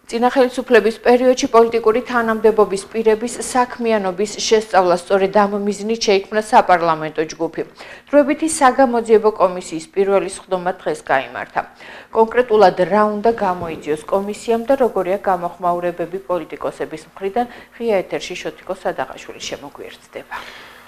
წინა ხელისუფლების პერიოდში პოლიტიკური თანამდებობის პირების საქმიანობის შესწავლა სწორედ ამ მიზნით შეიქმნა საპარლამენტო ჯგუფი. დროებითი საგამოძიებო კომისიის პირველი სხდომა დღეს გაიმართა. კონკრეტულად რა უნდა გამოიწვიოს კომისიამ და როგორია გამოხმაურებები პოლიტიკოსების მხრიდან, ღია ეთერში შოთიკო სადაღაშვილი შემოგვიერთდება.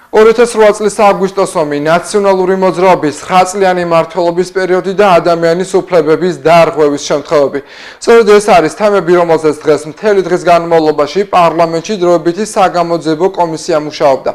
2008 წლის აგვისტოს ომი, ნაციონალური მოძრაობის 9 წლიანი მმართველობის პერიოდი და ადამიანის უფლებების დარღვევის შემთხვევები. სწორედ ეს არის თემები, რომელზეც დღეს მთელი დღის განმავლობაში პარლამენტში დროებითი საგამოძიებო კომისია მუშაობდა.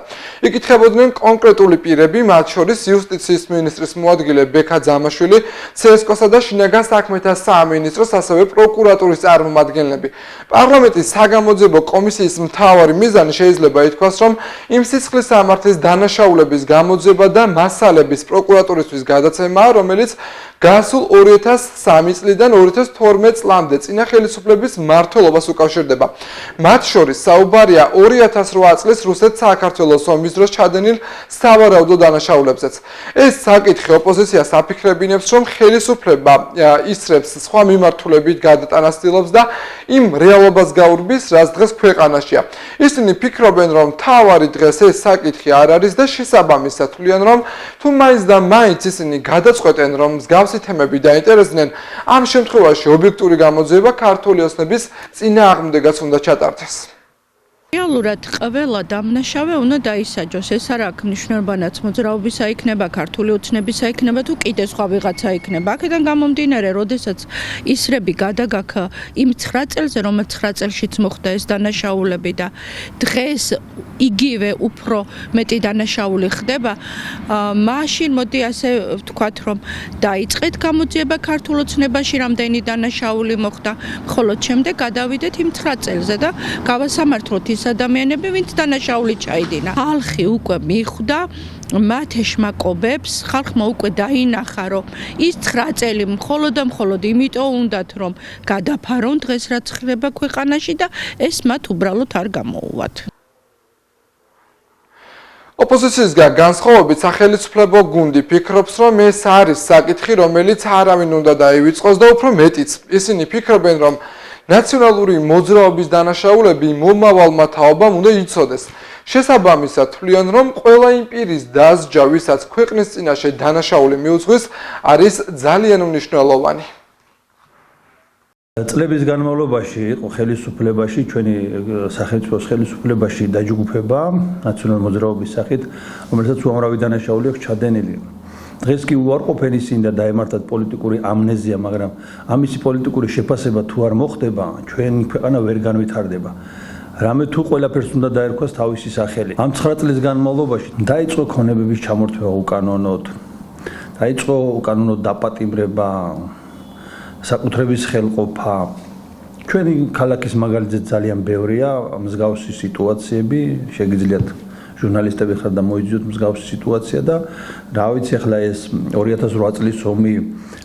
იკითხებოდნენ კონკრეტული პირები, მათ შორის იუსტიციის მინისტრის მოადგილე ბექა ძამაშვილი, CSKO-სა და შინაგან საქმეთა სამინისტროს, ასევე პროკურატურის წარმომადგენლები. პარლამენტის საგამოძიებო კომისიის მთავარი მიზანი შეიძლება ითქვას, რომ იმ სისხლის სამართლის დანაშაულების გამოძიება და მასალების პროკურატურისთვის გადაცემაა, რომელიც გასულ 2003 წლიდან 2012 წლამდე წინა ხელისუფლების მმართველობას უკავშირდება. მათ შორის საუბარია 2008 წლის რუსეთ-საქართველოს ომის დროს ჩადენილ სავარაუდო დანაშაულებზეც. ეს საკითხი ოპოზიციას აფიქრებინებს, რომ ხელისუფლება ისრებს სხვა მიმართულებით გადატანას ცდილობს და იმ რეალობას გაურბის, რაც დღეს ქვეყანაშია. ისინი ფიქრობენ, რომ თავარი დღეს ეს საკითხი არ არის და შესაბამისად თვლიან, რომ თუ მაინც და მაინც ისინი გადაწყვეტენ, რომ მსგავსი თემები დაინტერესდნენ, ამ შემთხვევაში ობიექტური გამოძიება ქართული ოცნების წინააღმდეგაც უნდა ჩატარდეს. რეალურად ყველა დამნაშავე უნდა დაისაჯოს. ეს არ აქვს მნიშვნელობანაც მოძრაობისა იქნება, ქართული ოცნებისა იქნება თუ კიდე სხვა ვიღაცა იქნება. აქედან გამომდინარე, როდესაც ისრები გადაგაქა იმ 9 წელზე, რომელიც 9 წელშიც მოხდა ეს დანაშაულები და დღეს იგივე უფრო მეტი დანაშაული ხდება, მაშინ მოდი ასე ვთქვათ, რომ დაიწყეთ გამოძიება ქართულ ოცნებაში, რამდენი დანაშაული მოხდა, ხოლო შემდეგ გადავიდეთ იმ 9 წელზე და გავასამართლოთ ის ადამიანები, ვინც დანაშაული ჩაიდინა. ხალხი უკვე მიხვდა მათ ეშმაკობებს, ხალხმა უკვე დაინახა, რომ ის 9 წელი მხოლოდ და მხოლოდ იმიტომ უნდათ, რომ გადაფარონ დღეს რაც ხდება ქვეყანაში და ეს მათ უბრალოდ არ გამოუვათ. ოპოზიციისგან განსხვავებით სახელმწიფო გუნდი ფიქრობს, რომ ეს არის საკითხი, რომელიც არავინ უნდა დაივიწყოს და უფრო მეტიც. ისინი ფიქრობენ, რომ ნაციონალური მოძრაობის დანაშაულები მომავალმა თაობამ უნდა იცოდეს. შესაბამისად თვლიან, რომ ყველა იმ პირის დასჯა, ვისაც ქვეყნის წინაშე დანაშაული მიუძღვის, არის ძალიან მნიშვნელოვანი. წლების განმავლობაში იყო ხელისუფლებაში, ჩვენი სახელმწიფოს ხელისუფლებაში დაჯგუფება ნაციონალური მოძრაობის სახით, რომელსაც უამრავი დანაშაული აქვს ჩადენილი. დღეს კი უარყოფენ ისინი და დაემართათ პოლიტიკური ამნეზია, მაგრამ ამისი პოლიტიკური შეფასება თუ არ მოხდება, ჩვენი ქვეყანა ვერ განვითარდება. რამე თუ ყველაფერს უნდა დაერქვას თავისი სახელი. ამ 9 წლის განმავლობაში დაიწყო ქონებების ჩამორთმევა უკანონოდ, დაიწყო უკანონოდ დაპატიმრება, საკუთრების ხელყოფა. ჩვენი ქალაქის მაგალითზე ძალიან ბევრია მსგავსი სიტუაციები, შეგიძლიათ ჟურნალისტები ხარ და მოიძიოთ მსგავსი სიტუაცია და რა ვიცი ახლა ეს 2008 წლის ომი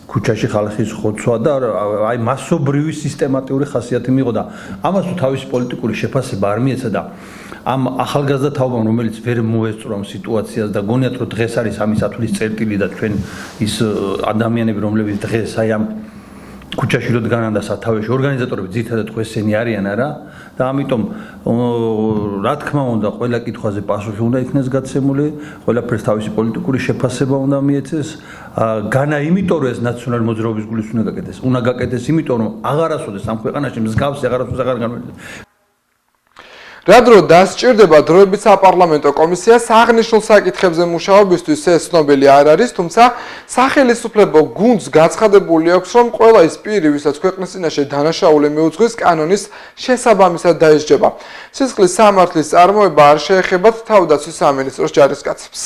ქუჩაში ხალხის ხოცვა და აი მასობრივი სისტემატიური ხასიათი მიიღო და ამას თუ თავისი პოლიტიკური შეფასება არ მიეცა და ამ ახალგაზრდა თაობამ, რომელიც ვერ მოესწრო ამ სიტუაციას და გონიათ რომ დღეს არის ამის ათვლის წერტილი და ჩვენ ის ადამიანები, რომლებიც დღეს აი ამ ქუჩაში როდგანან და სათავეში ორგანიზატორები ძირითადად ესენი არიან არა და ამიტომ რა თქმა უნდა ყველა კითხვაზე პასუხი უნდა იქნეს გაცემული, ყველაფერს თავისი პოლიტიკური შეფასება უნდა მიეცეს. განა იმიტომ რომ ეს ნაციონალური მოძრაობის გულის უნდა გაკეთდეს. უნდა გაკეთდეს იმიტომ რომ აღარასოდეს ამ ქვეყანაში მსგავსი აღარასოდეს აღარ განმეორდეს. რა დრო დასჭირდება დროებით საპარლამენტო კომისიას აღნიშნულ საკითხებზე მუშაობისთვის ეს ცნობილი არ არის, თუმცა სახელმწიფო გუნდს გაცხადებული აქვს, რომ ყველა ის პირი, ვისაც ქვეყნის წინაშე დანაშაული მიუძღვის, კანონის შესაბამისად დაისჯება. სისხლის სამართლის წარმოება არ შეეხებათ თავდაცვის სამინისტროს ჯარისკაცებს.